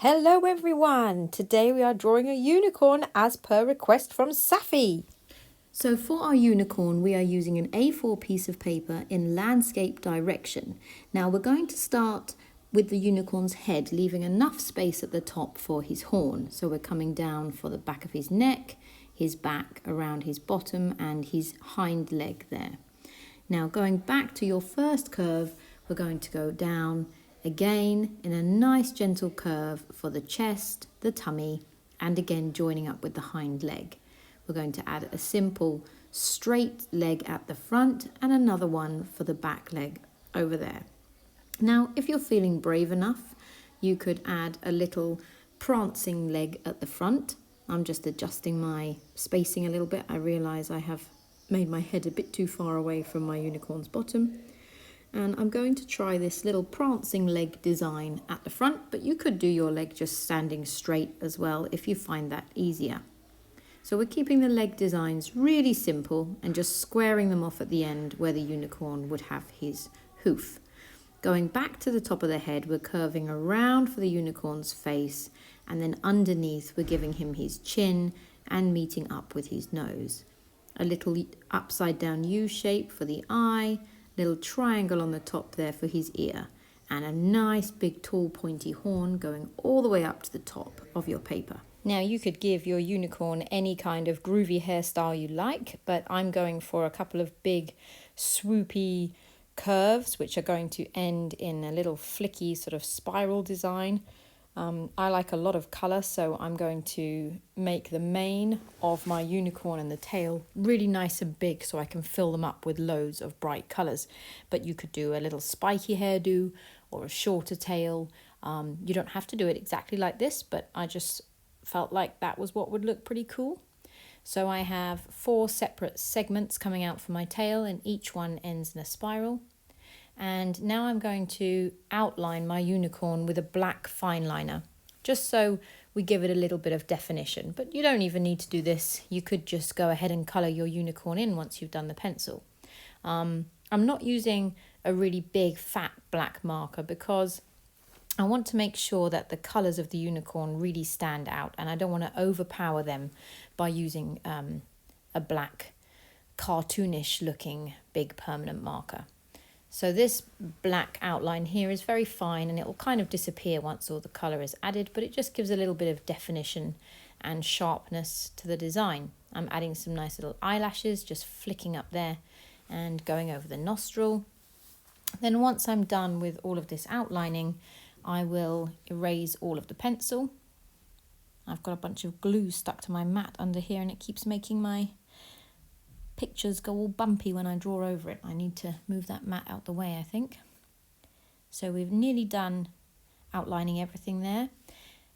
Hello everyone! Today we are drawing a unicorn as per request from Safi. So for our unicorn, we are using an A4 piece of paper in landscape direction. Now we're going to start with the unicorn's head, leaving enough space at the top for his horn. So we're coming down for the back of his neck, his back, around his bottom and his hind leg there. Now going back to your first curve, we're going to go down again in a nice gentle curve for the chest, the tummy, and again joining up with the hind leg. We're going to add a simple straight leg at the front and another one for the back leg over there. Now, if you're feeling brave enough, you could add a little prancing leg at the front. I'm just adjusting my spacing a little bit. I realise I have made my head a bit too far away from my unicorn's bottom. And I'm going to try this little prancing leg design at the front, but you could do your leg just standing straight as well if you find that easier. So we're keeping the leg designs really simple and just squaring them off at the end where the unicorn would have his hoof. Going back to the top of the head, we're curving around for the unicorn's face, and then underneath we're giving him his chin and meeting up with his nose. A little upside down U shape for the eye, little triangle on the top there for his ear, and a nice big tall pointy horn going all the way up to the top of your paper. Now you could give your unicorn any kind of groovy hairstyle you like, but I'm going for a couple of big swoopy curves which are going to end in a little flicky sort of spiral design. I like a lot of colour, so I'm going to make the mane of my unicorn and the tail really nice and big so I can fill them up with loads of bright colours. But you could do a little spiky hairdo or a shorter tail. You don't have to do it exactly like this, but I just felt like that was what would look pretty cool. So I have 4 separate segments coming out from my tail, and each one ends in a spiral. And now I'm going to outline my unicorn with a black fine liner, just so we give it a little bit of definition. But you don't even need to do this. You could just go ahead and colour your unicorn in once you've done the pencil. I'm not using a really big fat black marker because I want to make sure that the colours of the unicorn really stand out, and I don't want to overpower them by using a black cartoonish looking big permanent marker. So this black outline here is very fine, and it will kind of disappear once all the colour is added, but it just gives a little bit of definition and sharpness to the design. I'm adding some nice little eyelashes, just flicking up there and going over the nostril. Then once I'm done with all of this outlining, I will erase all of the pencil. I've got a bunch of glue stuck to my mat under here, and it keeps making my pictures go all bumpy when I draw over it. I need to move that mat out the way, I think. So we've nearly done outlining everything there.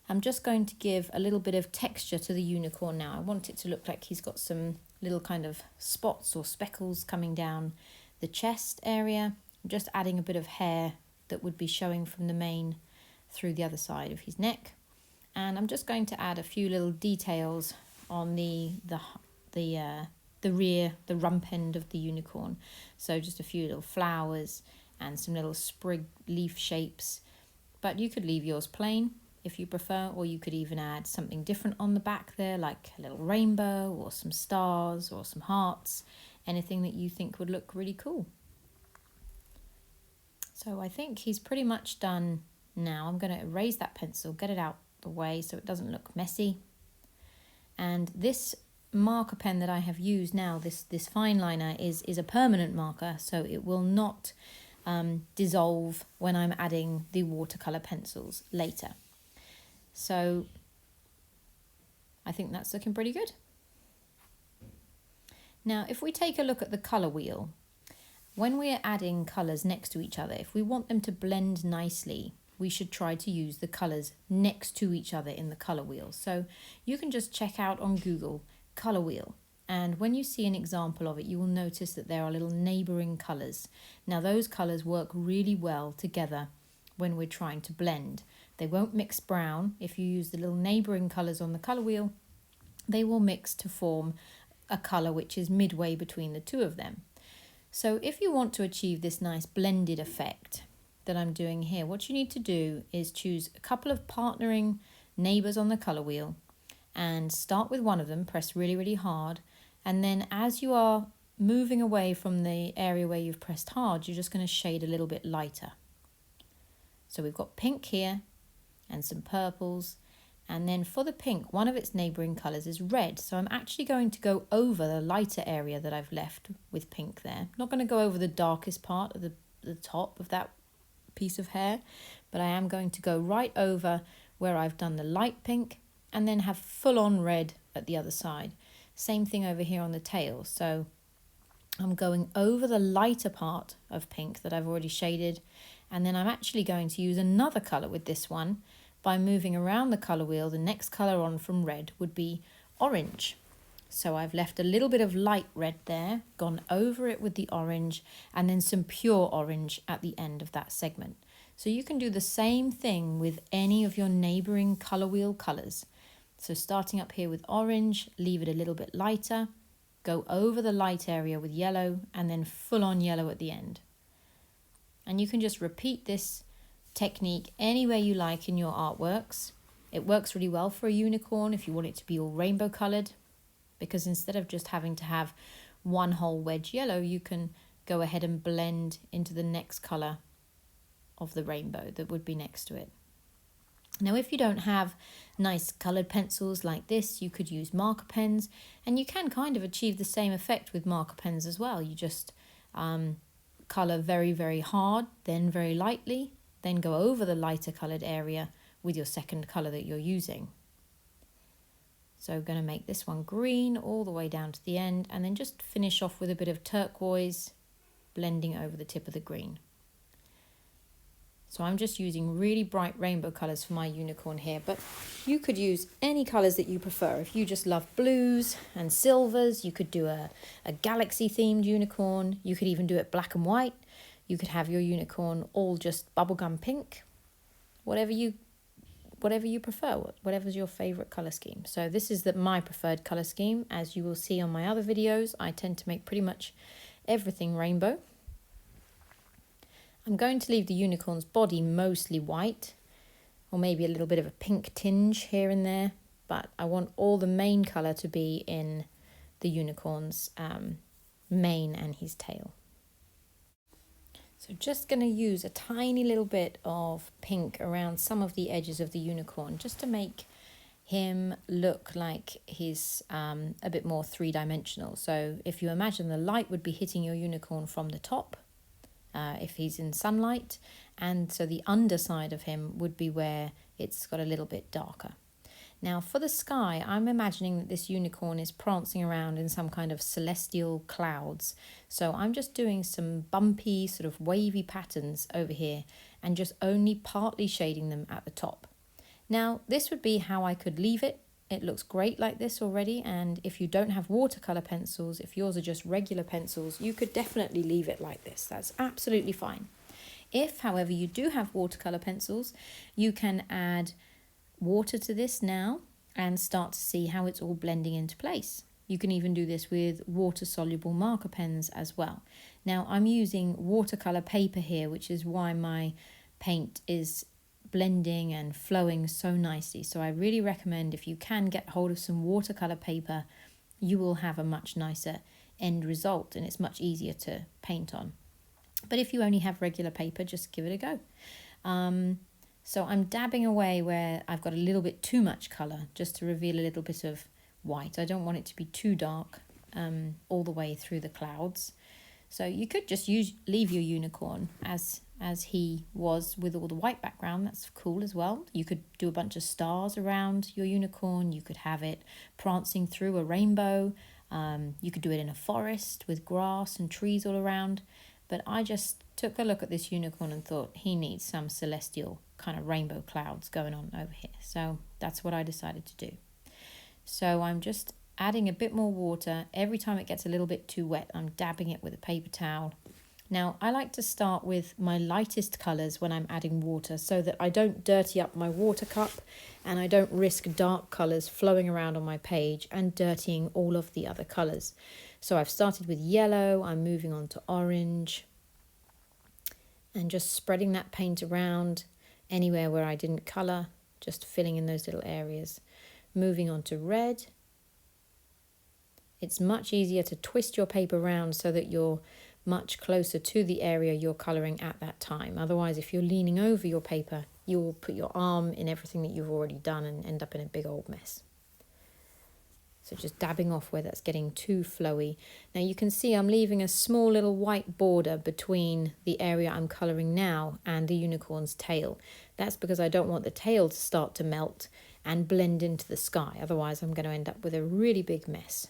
I'm just going to give a little bit of texture to the unicorn now. I want it to look like he's got some little kind of spots or speckles coming down the chest area. I'm just adding a bit of hair that would be showing from the mane through the other side of his neck. And I'm just going to add a few little details on the rear, the rump end of the unicorn. So just a few little flowers and some little sprig leaf shapes. But you could leave yours plain if you prefer, or you could even add something different on the back there, like a little rainbow or some stars or some hearts, anything that you think would look really cool. So I think he's pretty much done now. I'm going to erase that pencil, get it out the way so it doesn't look messy. And this marker pen that I have used now, this fine liner, is a permanent marker, so it will not dissolve when I'm adding the watercolour pencils later. So I think that's looking pretty good. Now if we take a look at the colour wheel, when we're adding colours next to each other, if we want them to blend nicely, we should try to use the colours next to each other in the colour wheel. So you can just check out on Google colour wheel, and when you see an example of it, you will notice that there are little neighbouring colours. Now those colours work really well together when we're trying to blend. They won't mix brown. If you use the little neighbouring colours on the colour wheel, they will mix to form a colour which is midway between the two of them. So if you want to achieve this nice blended effect, that I'm doing here, what you need to do is choose a couple of partnering neighbours on the colour wheel and start with one of them, press really, really hard, and then as you are moving away from the area where you've pressed hard, you're just going to shade a little bit lighter. So we've got pink here and some purples, and then for the pink, one of its neighbouring colours is red, so I'm actually going to go over the lighter area that I've left with pink there. I'm not going to go over the darkest part of the top of that piece of hair, but I am going to go right over where I've done the light pink and then have full on red at the other side. Same thing over here on the tail. So I'm going over the lighter part of pink that I've already shaded, and then I'm actually going to use another colour with this one by moving around the colour wheel. The next colour on from red would be orange. So I've left a little bit of light red there, gone over it with the orange, and then some pure orange at the end of that segment. So you can do the same thing with any of your neighbouring colour wheel colours. So starting up here with orange, leave it a little bit lighter, go over the light area with yellow, and then full on yellow at the end. And you can just repeat this technique anywhere you like in your artworks. It works really well for a unicorn if you want it to be all rainbow coloured, because instead of just having to have one whole wedge yellow, you can go ahead and blend into the next colour of the rainbow that would be next to it. Now, if you don't have nice coloured pencils like this, you could use marker pens, and you can kind of achieve the same effect with marker pens as well. You just colour very, very hard, then very lightly, then go over the lighter coloured area with your second colour that you're using. So I'm going to make this one green all the way down to the end, and then just finish off with a bit of turquoise, blending over the tip of the green. So I'm just using really bright rainbow colours for my unicorn here, but you could use any colours that you prefer. If you just love blues and silvers, you could do a galaxy themed unicorn. You could even do it black and white. You could have your unicorn all just bubblegum pink, whatever you prefer, whatever's your favourite colour scheme. So this is my preferred colour scheme. As you will see on my other videos, I tend to make pretty much everything rainbow. I'm going to leave the unicorn's body mostly white, or maybe a little bit of a pink tinge here and there, but I want all the main colour to be in the unicorn's mane and his tail. So just going to use a tiny little bit of pink around some of the edges of the unicorn, just to make him look like he's a bit more three-dimensional. So if you imagine the light would be hitting your unicorn from the top, if he's in sunlight, and so the underside of him would be where it's got a little bit darker. Now for the sky, I'm imagining that this unicorn is prancing around in some kind of celestial clouds. So I'm just doing some bumpy, sort of wavy patterns over here and just only partly shading them at the top. Now this would be how I could leave it. It looks great like this already, and if you don't have watercolour pencils, if yours are just regular pencils, you could definitely leave it like this. That's absolutely fine. If, however, you do have watercolour pencils, you can add water to this now and start to see how it's all blending into place. You can even do this with water-soluble marker pens as well. Now I'm using watercolour paper here, which is why my paint is blending and flowing so nicely. So I really recommend, if you can get hold of some watercolour paper, you will have a much nicer end result and it's much easier to paint on. But if you only have regular paper, just give it a go. So I'm dabbing away where I've got a little bit too much colour, just to reveal a little bit of white. I don't want it to be too dark all the way through the clouds. So you could just leave your unicorn as he was with all the white background. That's cool as well. You could do a bunch of stars around your unicorn. You could have it prancing through a rainbow. You could do it in a forest with grass and trees all around. But I just took a look at this unicorn and thought he needs some celestial kind of rainbow clouds going on over here. So that's what I decided to do. So I'm just adding a bit more water. Every time it gets a little bit too wet, I'm dabbing it with a paper towel. Now, I like to start with my lightest colours when I'm adding water so that I don't dirty up my water cup and I don't risk dark colours flowing around on my page and dirtying all of the other colours. So I've started with yellow, I'm moving on to orange, And just spreading that paint around anywhere where I didn't colour, just filling in those little areas. Moving on to red. It's much easier to twist your paper around so that you're much closer to the area you're colouring at that time. Otherwise, if you're leaning over your paper, you'll put your arm in everything that you've already done and end up in a big old mess. So just dabbing off where that's getting too flowy. Now you can see I'm leaving a small little white border between the area I'm colouring now and the unicorn's tail. That's because I don't want the tail to start to melt and blend into the sky. Otherwise I'm going to end up with a really big mess.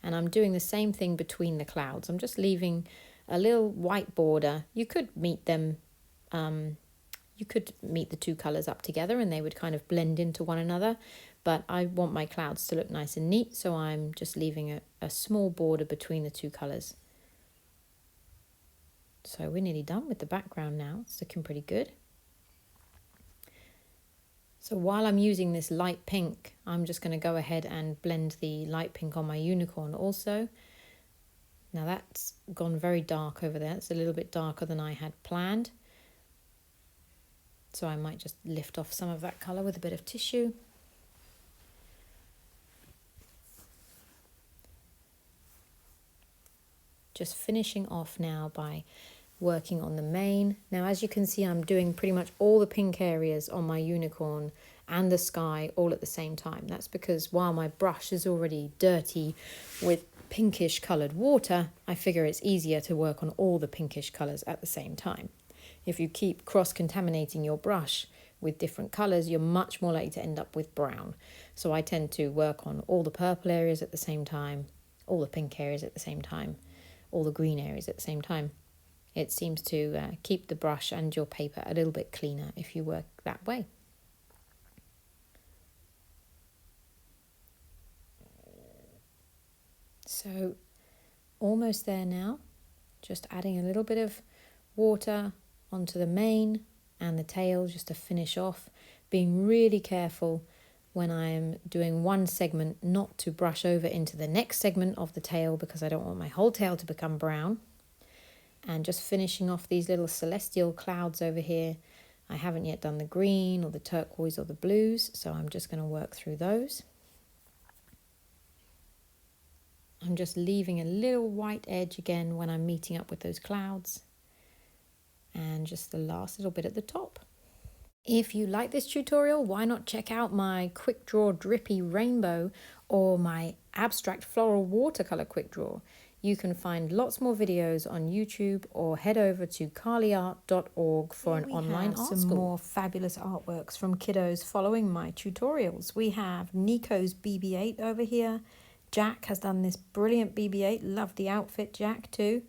And I'm doing the same thing between the clouds. I'm just leaving a little white border. You could meet them, you could meet the two colours up together and they would kind of blend into one another. But I want my clouds to look nice and neat, so I'm just leaving a small border between the two colours. So we're nearly done with the background now. It's looking pretty good. So while I'm using this light pink, I'm just going to go ahead and blend the light pink on my unicorn also. Now that's gone very dark over there. It's a little bit darker than I had planned. So I might just lift off some of that colour with a bit of tissue. Just finishing off now by working on the mane. Now as you can see, I'm doing pretty much all the pink areas on my unicorn and the sky all at the same time. That's because while my brush is already dirty with pinkish coloured water, I figure it's easier to work on all the pinkish colours at the same time. If you keep cross-contaminating your brush with different colours, you're much more likely to end up with brown. So I tend to work on all the purple areas at the same time, all the pink areas at the same time, all the green areas at the same time. It seems to keep the brush and your paper a little bit cleaner if you work that way. So almost there now, just adding a little bit of water onto the mane and the tail just to finish off, being really careful when I'm doing one segment not to brush over into the next segment of the tail because I don't want my whole tail to become brown. And just finishing off these little celestial clouds over here. I haven't yet done the green or the turquoise or the blues, so I'm just going to work through those. I'm just leaving a little white edge again when I'm meeting up with those clouds. And just the last little bit at the top. If you like this tutorial, why not check out my quick draw drippy rainbow or my abstract floral watercolour quick draw. You can find lots more videos on YouTube or head over to carlyart.org for an online art school. Some more fabulous artworks from kiddos following my tutorials. We have Nico's BB-8 over here. Jack has done this brilliant BB-8. Love the outfit, Jack, too.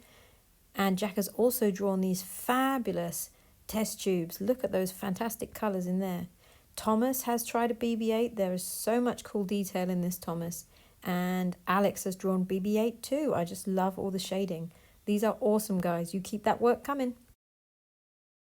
And Jack has also drawn these fabulous test tubes. Look at those fantastic colours in there. Thomas has tried a BB-8. There is so much cool detail in this Thomas. And Alex has drawn BB-8 too. I just love all the shading. These are awesome, guys. You keep that work coming.